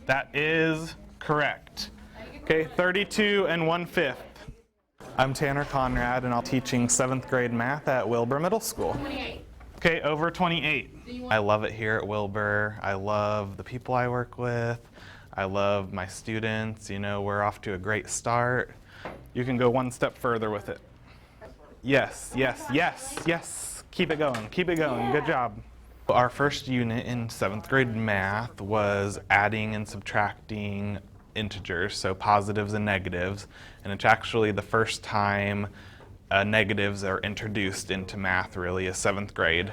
That is correct. Okay, 32 1/5. I'm Tanner Conrad, and I'm teaching 7th grade math at Wilbur Middle School. 28. Okay, over 28. I love it here at Wilbur. I love the people I work with. I love my students. You know, we're off to a great start. You can go one step further with it. Yes, yes, yes, yes. Keep it going, keep it going. Good job. Our first unit in 7th grade math was adding and subtracting integers, so positives and negatives, and it's actually the first time negatives are introduced into math really is 7th grade.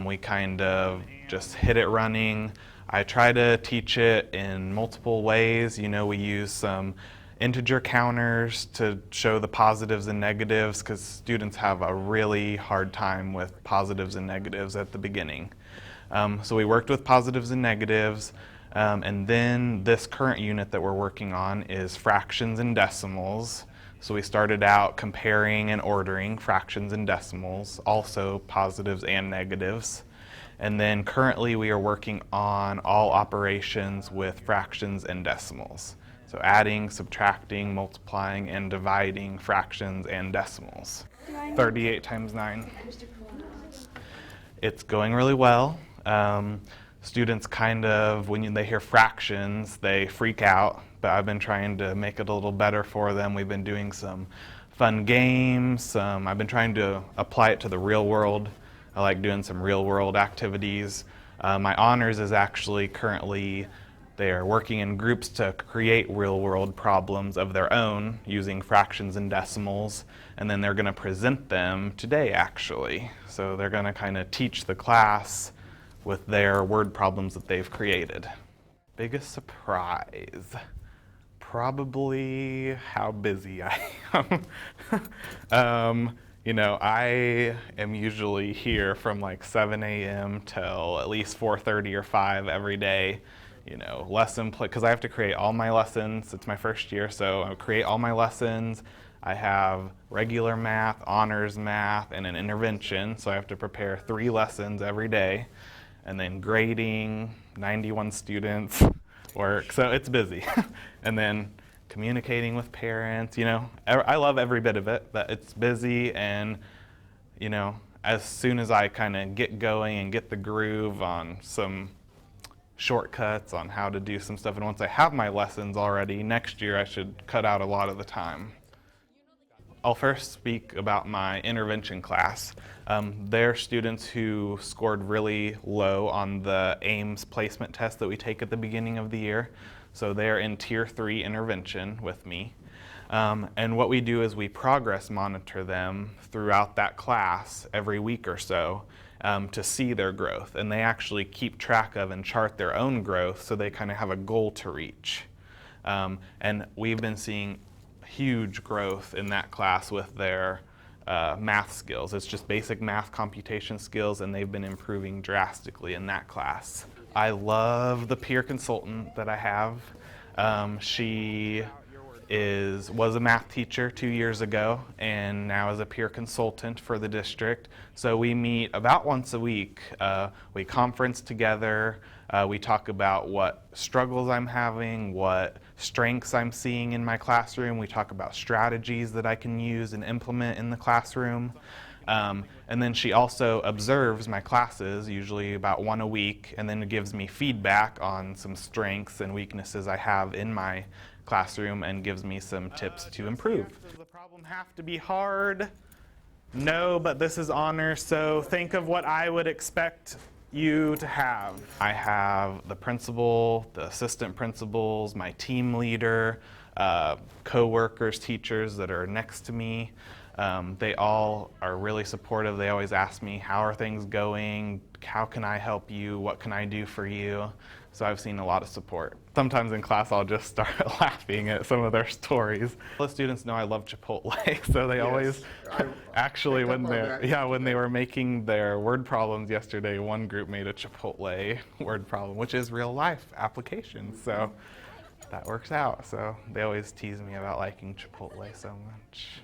We kind of just hit it running. I try to teach it in multiple ways. You know, we use some integer counters to show the positives and negatives because students have a really hard time with positives and negatives at the beginning. So we worked with positives and negatives, and then this current unit that we're working on is fractions and decimals. So we started out comparing and ordering fractions and decimals, also positives and negatives. And then currently we are working on all operations with fractions and decimals. So adding, subtracting, multiplying, and dividing fractions and decimals. 38 times 9. It's going really well. Students kind of, when they hear fractions, they freak out, but I've been trying to make it a little better for them. We've been doing some fun games. I've been trying to apply it to the real world. I like doing some real world activities. My honors is actually currently, they are working in groups to create real world problems of their own using fractions and decimals, and then they're going to present them today actually. So they're going to kind of teach the class with their word problems that they've created. Biggest surprise, probably how busy I am. You know, I am usually here from like 7 a.m. till at least 4:30 or 5 every day. You know, because I have to create all my lessons. It's my first year, so I create all my lessons. I have regular math, honors math, and an intervention, so I have to prepare 3 lessons every day. And then grading, 91 students work, so it's busy. And then communicating with parents, you know, I love every bit of it, but it's busy, and you know, as soon as I kind of get going and get the groove on some shortcuts on how to do some stuff, and once I have my lessons already, next year I should cut out a lot of the time. I'll first speak about my intervention class. They're students who scored really low on the AIMS placement test that we take at the beginning of the year. So they're in Tier 3 intervention with me. And what we do is we progress monitor them throughout that class every week or so to see their growth. And they actually keep track of and chart their own growth so they kind of have a goal to reach. And we've been seeing huge growth in that class with their math skills. It's just basic math computation skills, and they've been improving drastically in that class. I love the peer consultant that I have. She was a math teacher 2 years ago and now is a peer consultant for the district. So we meet about once a week. We conference together. We talk about what struggles I'm having, what strengths I'm seeing in my classroom. We talk about strategies that I can use and implement in the classroom. And then she also observes my classes, usually about 1 a week, and then gives me feedback on some strengths and weaknesses I have in my classroom and gives me some tips to improve. Does the problem have to be hard? No, but this is honor, so think of what I would expect you to have. I have the principal, the assistant principals, my team leader, co-workers, teachers that are next to me. They all are really supportive. They always ask me, how are things going? How can I help you? What can I do for you? So I've seen a lot of support. Sometimes in class I'll just start laughing at some of their stories. The students know I love Chipotle, so they always, actually when they were making their word problems yesterday, one group made a Chipotle word problem, which is real life application, so that works out. So they always tease me about liking Chipotle so much.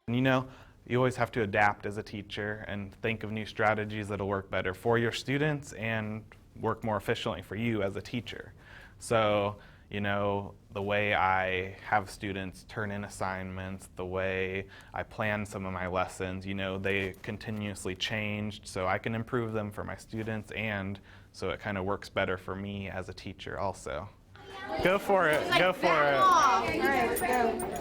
You know, you always have to adapt as a teacher and think of new strategies that'll work better for your students and work more efficiently for you as a teacher. So, you know, the way I have students turn in assignments, the way I plan some of my lessons, you know, they continuously changed so I can improve them for my students, and so it kind of works better for me as a teacher also. Go for it, go for it. All right, let's go.